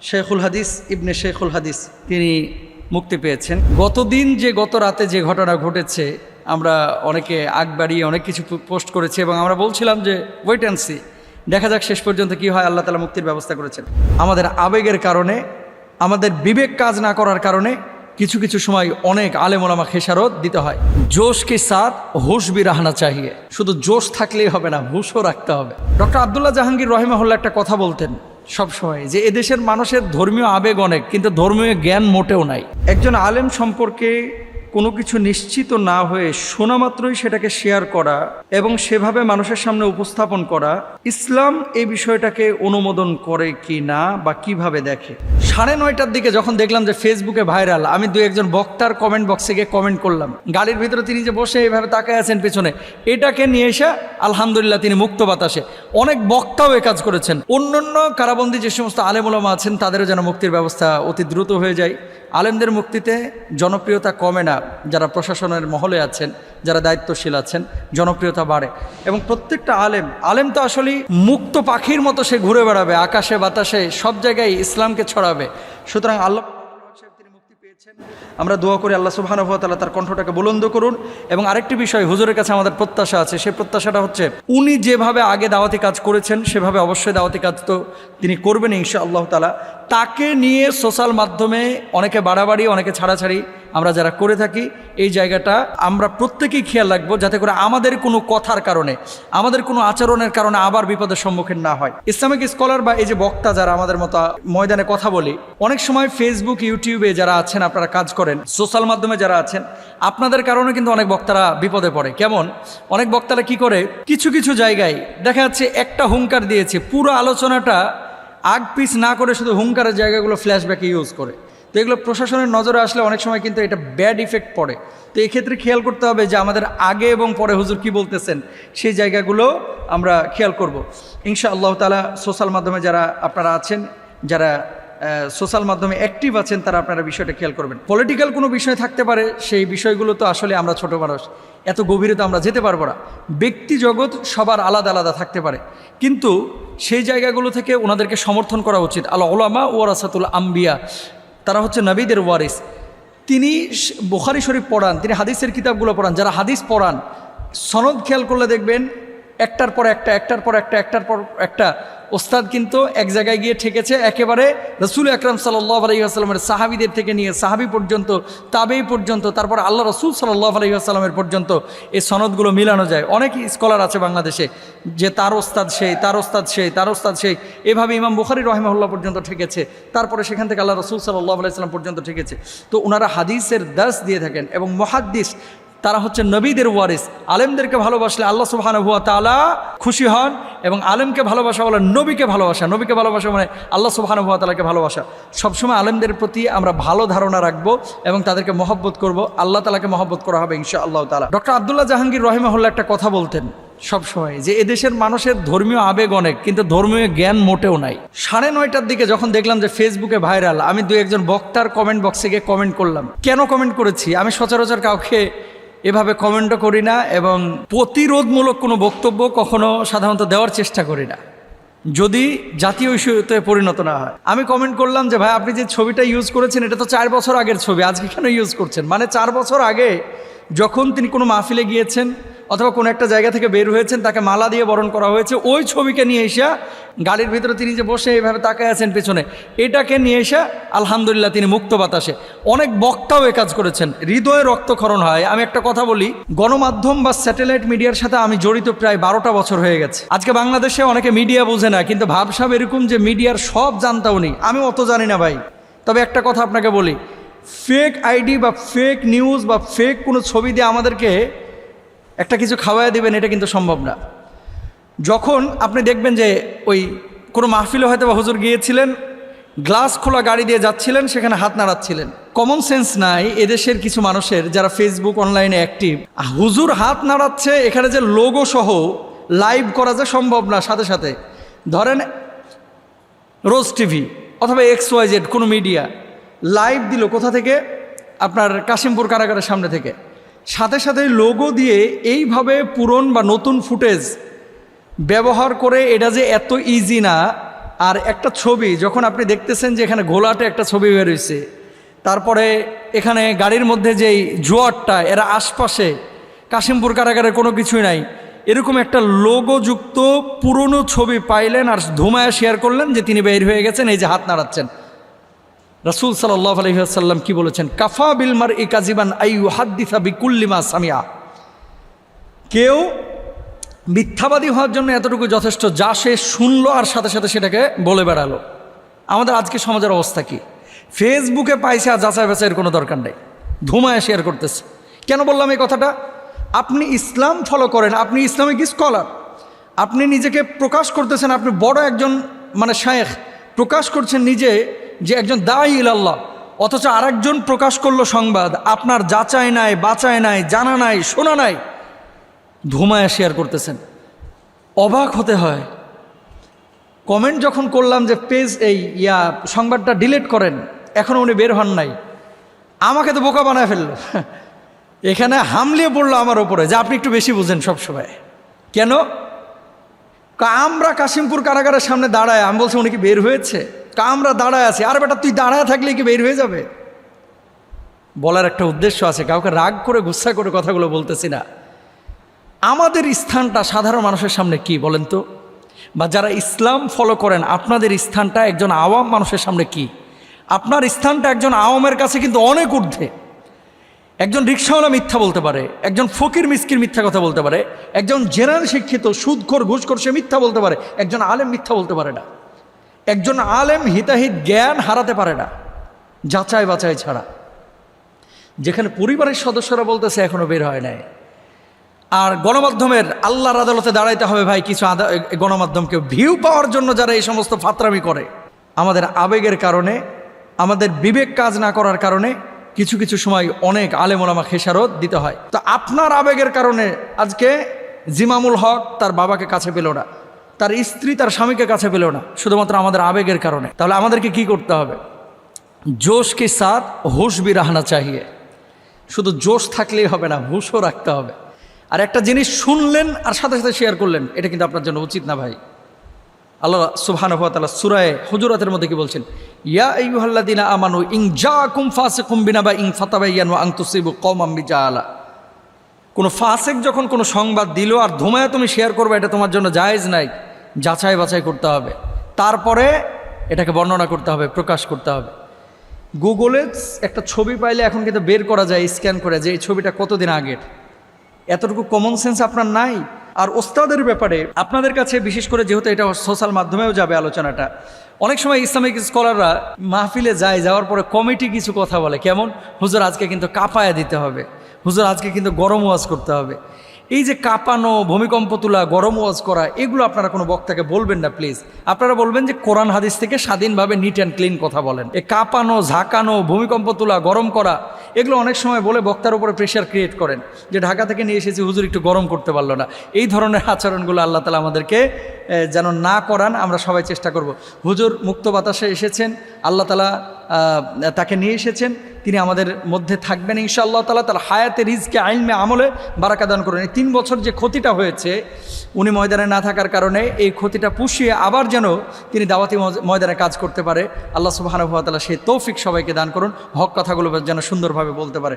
শেখুল হাদিস ইবনে শেখুল হাদিস তিনি মুক্তি পেয়েছেন। গত রাতে যে ঘটনা ঘটেছে, আমরা অনেকে আগ বাড়িয়ে অনেক কিছু পোস্ট করেছি এবং আমরা বলছিলাম যে ওয়েট অ্যান্ড সি, দেখা যাক শেষ পর্যন্ত কি হয়। আল্লাহ তাআলা মুক্তির ব্যবস্থা করেছেন। আমাদের আবেগের কারণে, আমাদের বিবেক কাজ না করার কারণে কিছু কিছু সময় অনেক আলেম ওলামা খেসারত দিতে হয়। জোশ কে সাথ হুশ ভি রাহনা চাহিয়ে, শুধু জোশ থাকলেই হবে না, হুশও রাখতে হবে। ডক্টর আব্দুল্লাহ জাহাঙ্গীর রহিমাহুল্লাহ একটা কথা বলতেন সবসময়, যে এদেশের মানুষের ধর্মীয় আবেগ অনেক, কিন্তু ধর্মীয় জ্ঞান মোটেও নাই। একজন আলেম সম্পর্কে কোনো কিছু নিশ্চিত না হয়ে শোনা মাত্রই সেটাকে শেয়ার করা এবং সেভাবে মানুষের সামনে উপস্থাপন করা, ইসলাম এই বিষয়টাকে অনুমোদন করে কি না বা কিভাবে দেখে। 9:30টার দিকে যখন দেখলাম যে ফেসবুকে ভাইরাল, আমি দু একজন বক্তার কমেন্ট বক্সে গিয়ে কমেন্ট করলাম। গাড়ির ভিতরে তিনি যে বসে এইভাবে তাকায় আছেন পেছনে, এটাকে নিয়ে এসে আলহামদুলিল্লাহ তিনি মুক্ত বাতাসে। অনেক বক্তাও এ কাজ করেছেন। অন্যান্য কারাবন্দী যে সমস্ত আলেম ওলামা আছেন তাদেরও যেন মুক্তির ব্যবস্থা অতি দ্রুত হয়ে যায়। আলেমদের মুক্তিতে জনপ্রিয়তা কমে না, যারা প্রশাসনের মহলে আছেন, যারা দায়িত্বশীল আছেন, জনপ্রিয়তা বাড়ে। এবং প্রত্যেকটা আলেম তো আসলে মুক্ত পাখির মতো সে ঘুরে বেড়াবে আকাশে বাতাসে, সব জায়গায় ইসলামকে ছড়াবে। সুতরাং আল্লাহ তিনি মুক্তি পেয়েছেন, আমরা দোয়া করি আল্লাহ সুবহানাহু ওয়া তাআলা তার কণ্ঠটাকে বুলন্দ করুন। এবং আরেকটি বিষয়, হুজুরের কাছে আমাদের প্রত্যাশা আছে, সেই প্রত্যাশাটা হচ্ছে উনি যেভাবে আগে দাওয়াতি কাজ করেছেন সেভাবে অবশ্যই দাওয়াতি কাজ তো তিনি করবেন ইনশাআল্লাহ তাআলা। তাকে নিয়ে সোশ্যাল মাধ্যমে অনেকে বাড়াবাড়ি, অনেকে ছাড়াছাড়ি আমরা যারা করে থাকি, এই জায়গাটা আমরা প্রত্যেকেই খেয়াল রাখবো, যাতে করে আমাদের কোনো কথার কারণে, আমাদের কোনো আচরণের কারণে আবার বিপদের সম্মুখীন না হয়। ইসলামিক স্কলার বা এই যে বক্তা যারা আমাদের মতো ময়দানে কথা বলি, অনেক সময় ফেসবুক ইউটিউবে যারা আছেন, আপনারা কাজ করেন, সোশ্যাল মাধ্যমে যারা আছেন, আপনাদের কারণে কিন্তু অনেক বক্তারা বিপদে পড়ে। কেমন? অনেক বক্তারা কি করে, কিছু কিছু জায়গায় দেখা যাচ্ছে একটা হুঙ্কার দিয়েছে, পুরো আলোচনাটা আগ পিছ না করে শুধু হুঙ্কারের জায়গাগুলো ফ্ল্যাশব্যাকে ইউজ করে। তো এগুলো প্রশাসনের নজরে আসলে অনেক সময় কিন্তু এটা ব্যাড ইফেক্ট পড়ে। তো এই ক্ষেত্রে খেয়াল করতে হবে যে আমাদের আগে এবং পরে হুজুর কি বলতেছেন সেই জায়গাগুলো আমরা খেয়াল করব ইনশাআল্লাহ তাআলা। সোশ্যাল মাধ্যমে যারা আপনারা আছেন, যারা সোশ্যাল মাধ্যমে অ্যাক্টিভ আছেন, তারা আপনারা বিষয়টা খেয়াল করবেন। পলিটিক্যাল কোনো বিষয় থাকতে পারে, সেই বিষয়গুলো তো আসলে আমরা ছোট মানুষ, এত গভীরে তো আমরা যেতে পারবো না। ব্যক্তি জগৎ সবার আলাদা আলাদা থাকতে পারে, কিন্তু সেই জায়গাগুলো থেকে ওনাদেরকে সমর্থন করা উচিত। আল উলামা ওয়ারাসাতুল আম্বিয়া, তারা হচ্ছে নবীদের ওয়ারিস। তিনি বুখারী শরীফ পড়ান, তিনি হাদিসের কিতাবগুলো পড়ান। যারা হাদিস পড়ান, সনদ খেয়াল করলে দেখবেন একটার পর একটা ওস্তাদ কিন্তু এক জায়গায় গিয়ে ঠেকেছে, একেবারে রাসূল আকরাম সাল্লাল্লাহু আলাইহি ওয়াসাল্লামের সাহাবীদের থেকে নিয়ে সাহাবী পর্যন্ত, তাবেঈ পর্যন্ত, তারপর আল্লাহ রাসূল সাল্লাল্লাহু আলাইহি ওয়াসাল্লামের পর্যন্ত এই সনদগুলো মিলানো যায়। অনেক স্কলার আছে বাংলাদেশে যে তার ওস্তাদ সেই, এভাবে ইমাম বুখারী রাহিমাহুল্লাহ পর্যন্ত ঠেকেছে, তারপরে সেখান থেকে আল্লাহ রাসূল সাল্লাল্লাহু আলাইহি ওয়াসাল্লাম পর্যন্ত ঠেকেছে। তো ওনারা হাদিসের দাস দিয়ে থাকেন এবং মুহাদ্দিস, তারা হচ্ছে নবীদের ওয়ারিস। আলেমদেরকে ভালোবাসলে আল্লাহ সুবহানাহু ওয়া তাআলা খুশি হন, এবং আলেমকে ভালোবাসা বলে নবীকে ভালোবাসা মানে আল্লাহ সুবহানাহু ওয়া তাআলাকে ভালোবাসা। সবসময় আলেমদের প্রতি আমরা ভালো ধারণা রাখবো এবং তাদেরকে মহব্বত করব, আল্লাহ তাআলাকে মহব্বত করা হবে ইনশাআল্লাহ তাআলা। ডক্টর আব্দুল্লাহ জাহাঙ্গীর রহিমাহুল্লাহ একটা কথা বলতেন সবসময়, যে এদেশের মানুষের ধর্মীয় আবেগ অনেক, কিন্তু ধর্মীয় জ্ঞান মোটেও নাই। 9:30টার দিকে যখন দেখলাম যে ফেসবুকে ভাইরাল, আমি দু একজন বক্তার কমেন্ট বক্সে গিয়ে কমেন্ট করলাম। কেন কমেন্ট করেছি? আমি সচরাচর কাউকে এভাবে কমেন্টও করি না এবং প্রতিরোধমূলক কোনো বক্তব্য কখনো সাধারণত দেওয়ার চেষ্টা করি না, যদি জাতীয় ইস্যুতে পরিণত না হয়। আমি কমেন্ট করলাম যে ভাই, আপনি যে ছবিটা ইউজ করেছেন এটা তো 4 বছর আগের ছবি, আজকে কেন ইউজ করছেন? মানে 4 বছর আগে যখন তিনি কোনো মাহফিলে গিয়েছেন অথবা কোনো একটা জায়গা থেকে বের হয়েছেন, তাকে মালা দিয়ে বরণ করা হয়েছে, ওই ছবিকে নিয়ে এসে গাড়ির ভিতরে তিনি যে বসে এইভাবে তাকায় আছেন পেছনে, এটাকে নিয়ে এসে আলহামদুলিল্লাহ তিনি মুক্ত বাতাসে। অনেক বক্তাও এ কাজ করেছেন, হৃদয়ে রক্তক্ষরণ হয়। আমি একটা কথা বলি, গণমাধ্যম বা স্যাটেলাইট মিডিয়ার সাথে আমি জড়িত প্রায় 12টা বছর হয়ে গেছে। আজকে বাংলাদেশে অনেকে মিডিয়া বোঝে না, কিন্তু ভাবসাব এরকম যে মিডিয়ার সব জানতাও নি, আমি অত জানি না ভাই। তবে একটা কথা আপনাকে বলি, ফেক আইডি বা ফেক নিউজ বা ফেক কোনো ছবি দিয়ে আমাদেরকে একটা কিছু খাওয়াই দেবেন, এটা কিন্তু সম্ভব না। যখন আপনি দেখবেন যে ওই কোনো মাহফিলে হয়তো বা হুজুর গিয়েছিলেন, গ্লাস খোলা গাড়ি দিয়ে যাচ্ছিলেন, সেখানে হাত নাড়াচ্ছিলেন। কমন সেন্স নাই এদেশের কিছু মানুষের যারা ফেসবুক অনলাইনে অ্যাক্টিভ। হুজুর হাত নাড়াচ্ছে, এখানে যে লোগো সহ লাইভ করা যে সম্ভব না, সাথে সাথে ধরেন রোজ টিভি অথবা XYZ কোনো মিডিয়া লাইভ দিল কোথা থেকে, আপনার কাশিমপুর কারাগারের সামনে থেকে, সাথে সাথে লোগো দিয়ে এইভাবে পুরন বা নতুন ফুটেজ ব্যবহার করে, এটা যে এত ইজি না আর একটা ছবি যখন আপনি দেখতেছেন যে এখানে ঘোলাটে একটা ছবি বের হয়েছে, তারপরে এখানে গাড়ির মধ্যে যেই জোয়ারটা, এরা আশপাশে কাশিমপুর কারাগারে কোনো কিছুই নাই, এরকম একটা লোগোযুক্ত পুরনো ছবি পাইলেন আর ধুমায়া শেয়ার করলেন যে তিনি বের হয়ে গেছেন, এই যে হাত নাড়াচ্ছেন। রাসূল সাল্লাল্লাহু আলাইহি ওয়াসাল্লাম কি বলেছেন? কাফা বিল মারই কাযিবান আই ইউহাদ্দিসা বিকুল্লি মা সামিআ। কেউ মিথ্যাবাদী হওয়ার জন্য এতটুকু যথেষ্ট, যা সে শুনলো আর সাথে সাথে সেটাকে বলে বেড়ালো। আমাদের আজকে সমাজের অবস্থা কি? ফেসবুকে পাইছে আর যাচাই বাছাইয়ের কোনো দরকার নেই, ধুমায় শেয়ার করতেছে। কেন বললাম এই কথাটা? আপনি ইসলাম ফলো করেন, আপনি ইসলামিক স্কলার, আপনি নিজেকে প্রকাশ করতেছেন, আপনি বড় একজন শায়েখ, প্রকাশ করছেন নিজে যে একজন দাঈ ইলাল্লাহ, অথচ আরেকজন প্রকাশ করলো সংবাদ, আপনার যাচাই নাই, বাচাই নাই, জানা নাই, শোনা নাই, ধুমায় শেয়ার করতেছেন। অবাক হতে হয়। কমেন্ট যখন করলাম যে পেজ সংবাদটা ডিলিট করেন, এখনও উনি বের হন নাই, আমাকে তো বোকা বানায় ফেললো। এখানে হামলিয়ে পড়লো আমার ওপরে যে আপনি একটু বেশি বুঝেন সবসময়। কেন? আমরা কাশিমপুর কারাগারের সামনে দাঁড়ায়, আমি বলছি উনি কি বের হয়েছে? আমরা দাঁড়ায় আছি। আর বেটা তুই দাঁড়ায় থাকলে কি বের হয়ে যাবে? বলার একটা উদ্দেশ্য আছে, কাউকে রাগ করে গুচ্ছা করে কথাগুলো বলতেছি না। আমাদের স্থানটা সাধারণ মানুষের সামনে কি বলেন তো? বা যারা ইসলাম ফলো করেন, আপনাদের স্থানটা একজন আওয়াম মানুষের সামনে কি? আপনার স্থানটা একজন আওয়ামের কাছে কিন্তু অনেক ঊর্ধ্বে। একজন রিকশাওয়ালা মিথ্যা বলতে পারে, একজন ফকির মিসকির মিথ্যা কথা বলতে পারে, একজন জেনারেল শিক্ষিত সুদখোর ঘুষখোর সে মিথ্যা বলতে পারে, একজন আলেম মিথ্যা বলতে পারে না। একজন আলেম হিতাহিত জ্ঞান হারাতে পারে না যাচাই বাছাই ছাড়া। যেখানে পরিবারের সদস্যরা বলতেছে এখনো বের হয় নাই। আর গণমাধ্যমের আল্লাহর আদালতে দাঁড়াইতে হবে ভাই, কিছু গণমাধ্যমকে ভিউ পাওয়ার জন্য যারা এই সমস্ত ফাতরামি করে, আমাদের আবেগের কারণে, আমাদের বিবেক কাজ না করার কারণে কিছু কিছু সময় অনেক আলেম ওলামা খেসারত দিতে হয়। তো আপনার আবেগের কারণে আজকে জিমামুল হক তার বাবাকে কাছে পেল না, তার স্ত্রী তার স্বামীকে কাছে পেল না, শুধুমাত্র আমাদের আবেগের কারণে। তাহলে আমাদেরকে কি করতে হবে? জোশ কে সাথ হুশ ভি রাহনা চাহিয়ে। শুধু জোশ থাকলেই হবে না, হুশও রাখতে হবে। আর একটা জিনিস শুনলেন আর সাথে সাথে শেয়ার করলেন, এটা কিন্তু আপনার জন্য উচিত না ভাই। আল্লাহ সুবহানাহু ওয়া তাআলা সূরা হুজুরাতের মধ্যে কি বলছেন? ইয়া আইয়ুহাল্লাযীনা আমানু ইন জাআকুম ফাসিকুম বিনাবাইন ফাতাবায়ানু আন তুসিবু কওমান বিজাহালা। কোনো ফাসিক যখন কোনো সংবাদ দিল আর ধুমায় তুমি শেয়ার করবে, এটা তোমার জন্য জায়েজ নাই। যাচাই বাছাই করতে হবে, তারপরে এটাকে বর্ণনা করতে হবে, প্রকাশ করতে হবে। গুগলে একটা ছবি পাইলে এখন কিন্তু বের করা যায় স্ক্যান করে যে এই ছবিটা কতদিন আগের। এতটুকু কমন সেন্স আপনার নাই। আর ওস্তাদের ব্যাপারে আপনাদের কাছে বিশেষ করে, যেহেতু এটা সোশ্যাল মাধ্যমেও যাবে আলোচনাটা, অনেক সময় ইসলামিক স্কলাররা মাহফিলে যাওয়ার পরে কমিটি কিছু কথা বলে, কেমন? হুজুর আজকে কিন্তু কাঁপায়া দিতে হবে, হুজুর আজকে কিন্তু গরম ওয়াজ করতে হবে। এই যে কাঁপানো, ভূমিকম্প তোলা, গরম ওয়াজ করা, এগুলো আপনারা কোনো বক্তাকে বলবেন না প্লিজ। আপনারা বলবেন যে কোরআন হাদিস থেকে স্বাধীনভাবে নিট অ্যান্ড ক্লিন কথা বলেন। এই কাঁপানো, ঝাঁকানো, ভূমিকম্প তোলা, গরম করা, এগুলো অনেক সময় বলে বক্তার উপরে প্রেশার ক্রিয়েট করেন যে ঢাকা থেকে নিয়ে এসেছি, হুজুর একটু গরম করতে পারলো না। এই ধরনের আচরণগুলো আল্লাহ তাআলা আমাদেরকে যেন না করান, আমরা সবাই চেষ্টা করব। হুজুর মুক্ত বাতাসে এসেছেন, আল্লাহ তাআলা তাকে নিয়ে এসেছেন, তিনি আমাদের মধ্যে থাকবেন ইনশাআল্লাহ তাআলা। তার হায়াতে, রিজকে, ইলমে, আমলে বারাকা দান করুন। এই 3 বছর যে ক্ষতিটা হয়েছে উনি ময়দানে না থাকার কারণে, এই ক্ষতিটা পুষিয়ে আবার যেন তিনি দাওয়াতি ময়দানে কাজ করতে পারে, আল্লাহ সুবহানাহু ওয়া তাআলা সেই তৌফিক সবাইকে দান করুন। হক কথাগুলো যেন সুন্দরভাবে বলতে পারে।